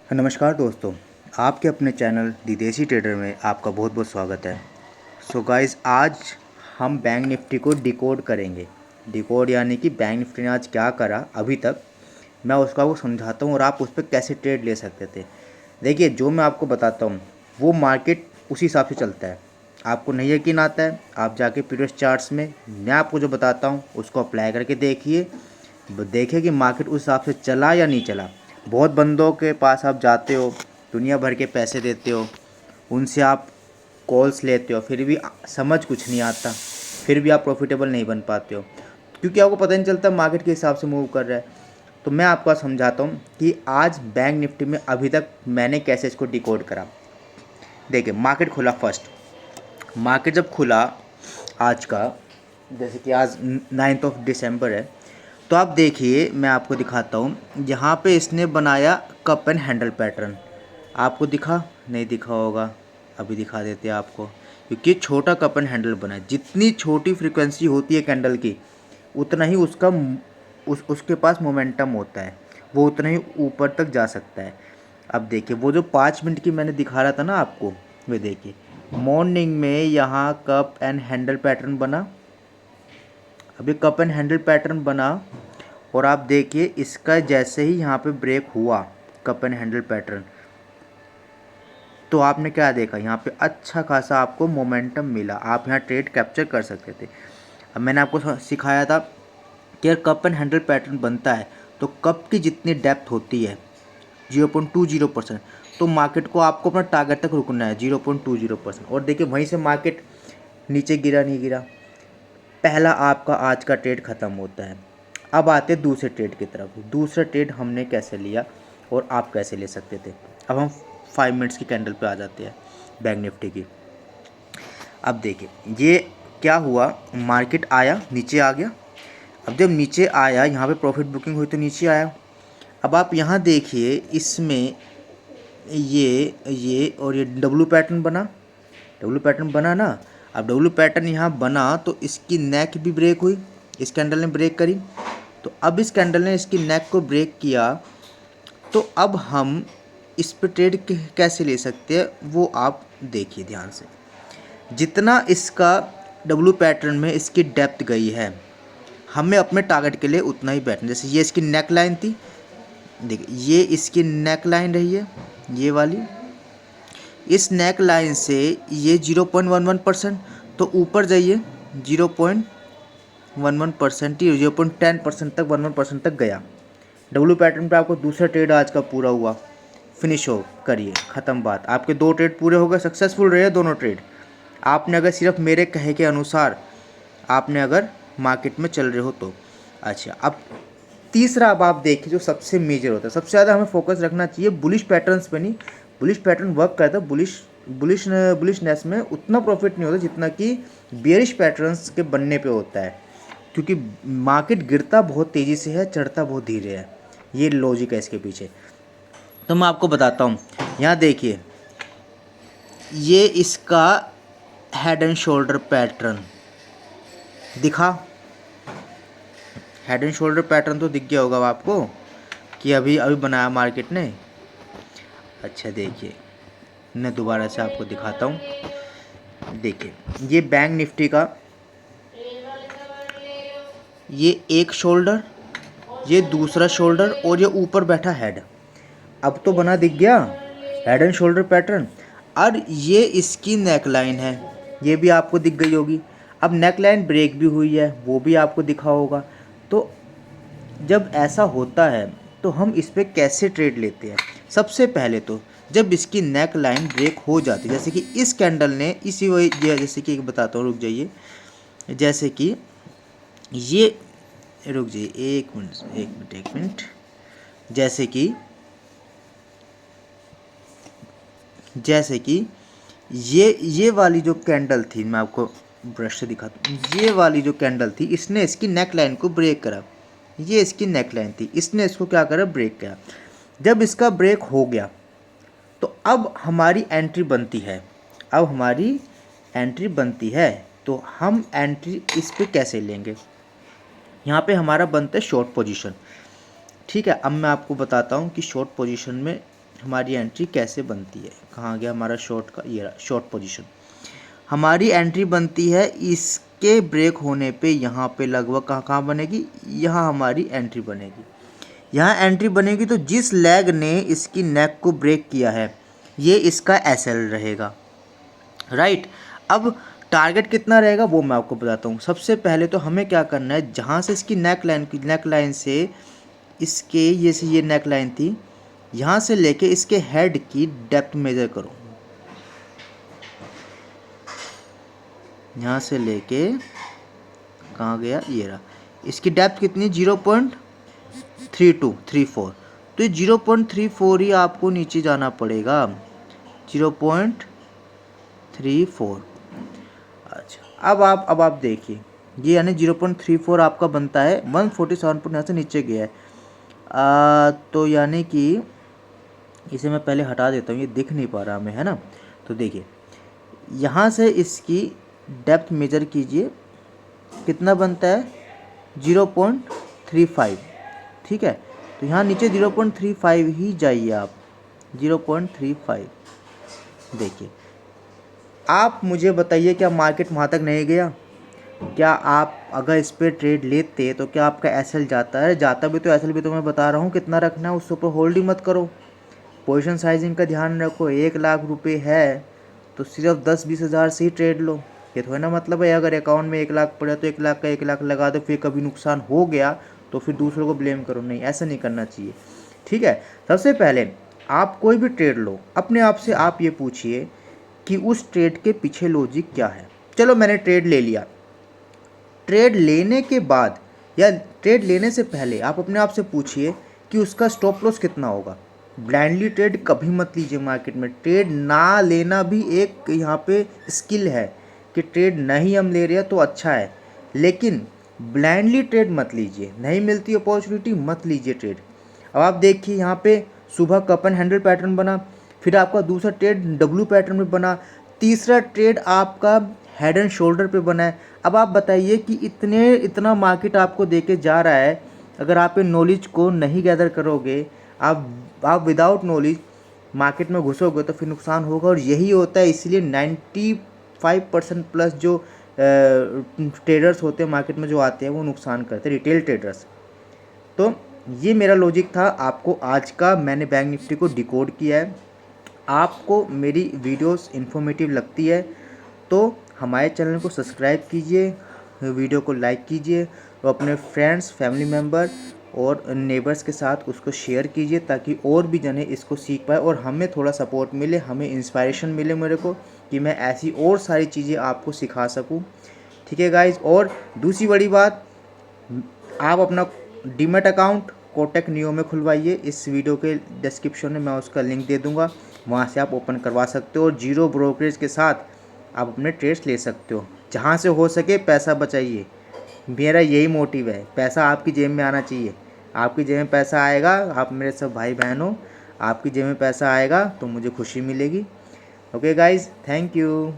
नमस्कार दोस्तों, आपके अपने चैनल दी देसी ट्रेडर में आपका बहुत बहुत स्वागत है। सो गाइस, आज हम बैंक निफ्टी को डिकोड करेंगे। डिकोड यानी कि बैंक निफ्टी ने आज क्या करा अभी तक, मैं उसका वो समझाता हूँ और आप उस पर कैसे ट्रेड ले सकते थे। देखिए, जो मैं आपको बताता हूँ वो मार्केट उसी हिसाब से चलता है। आपको नहीं यकीन आता है, आप जाके पीरियड चार्ट्स में मैं आपको जो बताता हूँ उसको अप्लाई करके देखिए। देखिए कि मार्केट उस हिसाब से चला या नहीं चला। बहुत बंदों के पास आप जाते हो, दुनिया भर के पैसे देते हो, उनसे आप कॉल्स लेते हो, फिर भी समझ कुछ नहीं आता, फिर भी आप प्रॉफिटेबल नहीं बन पाते हो, क्योंकि आपको पता नहीं चलता मार्केट के हिसाब से मूव कर रहा है। तो मैं आपको समझाता हूँ कि आज बैंक निफ्टी में अभी तक मैंने कैसे इसको डिकोड करा। देखिए, मार्केट खुला फर्स्ट, मार्केट जब खुला आज का, जैसे कि आज 9 दिसंबर है, तो आप देखिए मैं आपको दिखाता हूँ। यहाँ पे इसने बनाया कप एंड हैंडल पैटर्न, आपको दिखा नहीं दिखा होगा, अभी दिखा देते हैं आपको। क्योंकि छोटा कप एंड हैंडल बना है, जितनी छोटी फ्रीक्वेंसी होती है कैंडल की उतना ही उसका उसके पास मोमेंटम होता है, वो उतना ही ऊपर तक जा सकता है। अब देखिए, वो जो 5 मिनट की मैंने दिखा रहा था ना आपको, वे देखिए मॉर्निंग में यहाँ कप एंड हैंडल पैटर्न बना, अभी कप एंड हैंडल पैटर्न बना, और आप देखिए इसका जैसे ही यहाँ पे ब्रेक हुआ कप एंड हैंडल पैटर्न, तो आपने क्या देखा, यहाँ पे अच्छा खासा आपको मोमेंटम मिला, आप यहाँ ट्रेड कैप्चर कर सकते थे। अब मैंने आपको सिखाया था कि अगर कप एंड हैंडल पैटर्न बनता है तो कप की जितनी डेप्थ होती है 0.20%, तो मार्केट को आपको अपना टारगेट तक रुकना है 0.20%। और देखिए वहीं से मार्केट नीचे गिरा नहीं गिरा, पहला आपका आज का ट्रेड ख़त्म होता है। अब आते दूसरे ट्रेड की तरफ। दूसरा ट्रेड हमने कैसे लिया और आप कैसे ले सकते थे। अब हम 5 मिनट्स की कैंडल पे आ जाते हैं बैंक निफ्टी की। अब देखिए ये क्या हुआ, मार्केट आया नीचे आ गया। अब जब नीचे आया, यहाँ पे प्रॉफिट बुकिंग हुई तो नीचे आया। अब आप यहाँ देखिए इसमें ये और ये डब्लू पैटर्न बना, डब्लू पैटर्न बना ना। अब डब्लू पैटर्न यहाँ बना तो इसकी नेक भी ब्रेक हुई, इस कैंडल ने ब्रेक करी, तो अब इस कैंडल ने इसकी नेक को ब्रेक किया। तो अब हम इस पे ट्रेड कैसे ले सकते हैं वो आप देखिए ध्यान से। जितना इसका डब्लू पैटर्न में इसकी डेप्थ गई है, हमें अपने टारगेट के लिए उतना ही बैठना। जैसे ये इसकी नेक लाइन थी, देखिए ये इसकी नेक लाइन रही है, ये वाली, इस नेक लाइन से ये 0.11%, तो ऊपर जाइए 0.11% ही, 0.10% तक, 11% तक गया। डब्लू पैटर्न पे आपको दूसरा ट्रेड आज का पूरा हुआ, फिनिश हो करिए, ख़त्म बात। आपके 2 ट्रेड पूरे हो गए, सक्सेसफुल रहे दोनों ट्रेड। आपने अगर सिर्फ मेरे कहे के अनुसार आपने अगर मार्केट में चल रहे हो तो। अच्छा, अब तीसरा, अब आप देखिए जो सबसे मेजर होता है, सबसे ज़्यादा हमें फोकस रखना चाहिए बुलिश पैटर्न्स पे नहीं। बुलिश पैटर्न वर्क करता है, बुलिशनेस में उतना प्रॉफिट नहीं होता जितना कि बेयरिश पैटर्न्स के बनने पे होता है, क्योंकि मार्केट गिरता बहुत तेज़ी से है, चढ़ता बहुत धीरे है, ये लॉजिक है इसके पीछे। तो मैं आपको बताता हूँ, यहाँ देखिए ये इसका हेड एंड शोल्डर पैटर्न दिखा, हेड एंड शोल्डर पैटर्न तो दिख गया होगा आपको कि अभी अभी बनाया मार्केट ने। अच्छा देखिए, मैं दोबारा से आपको दिखाता हूँ। देखिए ये बैंक निफ्टी का ये एक शोल्डर, ये दूसरा शोल्डर, और ये ऊपर बैठा हेड, अब तो बना दिख गया हेड एंड शोल्डर पैटर्न। और ये इसकी नेक लाइन है, ये भी आपको दिख गई होगी। अब नेक लाइन ब्रेक भी हुई है, वो भी आपको दिखा होगा। तो जब ऐसा होता है तो हम इस पर कैसे ट्रेड लेते हैं। सबसे पहले तो जब इसकी नेक लाइन ब्रेक हो जाती है, जैसे कि इस कैंडल ने इसी वही, जैसे कि बताता हूँ, रुक जाइए, जैसे कि ये, रुक जाइए एक मिनट, जैसे कि ये वाली जो कैंडल थी, मैं आपको ब्रश से दिखाता हूँ, ये वाली जो कैंडल थी इसने इसकी नेक लाइन को ब्रेक करा, ये इसकी नेक लाइन थी, इसने इसको क्या करा, ब्रेक किया। जब इसका ब्रेक हो गया तो अब हमारी एंट्री बनती है, तो हम एंट्री इस पे कैसे लेंगे। यहाँ पे हमारा बनता है शॉर्ट पोजीशन, ठीक है। अब मैं आपको बताता हूँ कि शॉर्ट पोजीशन में हमारी एंट्री कैसे बनती है, कहाँ गया हमारा शॉर्ट का, ये शॉर्ट पोजीशन। हमारी एंट्री बनती है इसके ब्रेक होने पे यहाँ पे लगभग कहाँ बनेगी, यहाँ हमारी एंट्री बनेगी। यहाँ एंट्री बनेगी तो जिस लेग ने इसकी नेक को ब्रेक किया है ये इसका एसएल रहेगा, राइट। अब टारगेट कितना रहेगा वो मैं आपको बताता हूँ। सबसे पहले तो हमें क्या करना है, जहाँ से इसकी नेक लाइन से इसके ये नेक लाइन थी, यहाँ से लेके इसके हेड की डेप्थ मेजर करो। यहाँ से लेके कहाँ गया, ये रहा। इसकी डेप्थ कितनी, 0.3234। तो ये 0.34 ही आपको नीचे जाना पड़ेगा, 0.34। अच्छा अब आप देखिए, ये यानी 0.34 आपका बनता है। 147 पर यहाँ से नीचे गया है, तो यानी कि इसे मैं पहले हटा देता हूँ, ये दिख नहीं पा रहा हमें, है ना। तो देखिए यहाँ से इसकी डेप्थ मेजर कीजिए, कितना बनता है, 0.35, ठीक है। तो यहाँ नीचे 0.35 ही जाइए आप, 0.35। देखिए आप मुझे बताइए, क्या मार्केट वहाँ तक नहीं गया? क्या आप अगर इस पर ट्रेड लेते तो क्या आपका एसएल जाता है? जाता भी तो एसएल भी तो मैं बता रहा हूँ कितना रखना है, उसके ऊपर होल्ड ही मत करो। पोजीशन साइजिंग का ध्यान रखो। 1 लाख रुपए है तो सिर्फ 10-20 हज़ार से ही ट्रेड लो। ये थोड़ा ना मतलब है अगर अकाउंट में 1 लाख पड़ा तो 1 लाख का 1 लाख लगा दो, फिर कभी नुकसान हो गया तो फिर दूसरों को ब्लेम करो। नहीं, ऐसा नहीं करना चाहिए, ठीक है। सबसे पहले आप कोई भी ट्रेड लो, अपने आप से आप ये पूछिए कि उस ट्रेड के पीछे लॉजिक क्या है। चलो मैंने ट्रेड ले लिया, ट्रेड लेने के बाद या ट्रेड लेने से पहले आप अपने आप से पूछिए कि उसका स्टॉप लॉस कितना होगा। ब्लाइंडली ट्रेड कभी मत लीजिए मार्केट में। ट्रेड ना लेना भी एक यहाँ पे स्किल है कि ट्रेड नहीं हम ले रहे हैं तो अच्छा है, लेकिन ब्लाइंडली ट्रेड मत लीजिए। नहीं मिलती अपॉर्चुनिटी मत लीजिए ट्रेड। अब आप देखिए यहाँ पे सुबह कप एंड हैंडल पैटर्न बना, फिर आपका दूसरा ट्रेड डब्ल्यू पैटर्न में बना, तीसरा ट्रेड आपका हेड एंड शोल्डर पे बना है। अब आप बताइए कि इतना मार्केट आपको देके जा रहा है, अगर आप इन नॉलेज को नहीं गैदर करोगे, आप विदाउट नॉलेज मार्केट में घुसोगे तो फिर नुकसान होगा। और यही होता है, इसलिए 95% प्लस जो ट्रेडर्स होते हैं मार्केट में जो आते हैं वो नुकसान करते हैं, रिटेल ट्रेडर्स। तो ये मेरा लॉजिक था आपको आज का, मैंने बैंक निफ्टी को डिकोड किया है। आपको मेरी वीडियोस इन्फॉर्मेटिव लगती है तो हमारे चैनल को सब्सक्राइब कीजिए, वीडियो को लाइक कीजिए और अपने फ्रेंड्स, फैमिली मेम्बर और नेबर्स के साथ उसको शेयर कीजिए ताकि और भी जने इसको सीख पाए और हमें थोड़ा सपोर्ट मिले, हमें इंस्पायरेशन मिले मेरे को, कि मैं ऐसी और सारी चीज़ें आपको सिखा सकूं, ठीक है गाइज। और दूसरी बड़ी बात, आप अपना डीमैट अकाउंट कोटक नियो में खुलवाइए। इस वीडियो के डिस्क्रिप्शन में मैं उसका लिंक दे दूँगा, वहाँ से आप ओपन करवा सकते हो और जीरो ब्रोकरेज के साथ आप अपने ट्रेड्स ले सकते हो। जहाँ से हो सके पैसा बचाइए, मेरा यही मोटिव है। पैसा आपकी जेब में आना चाहिए, आपकी जेब में पैसा आएगा, आप मेरे सब भाई बहन हो, आपकी जेब में पैसा आएगा तो मुझे खुशी मिलेगी। Okay guys, thank you.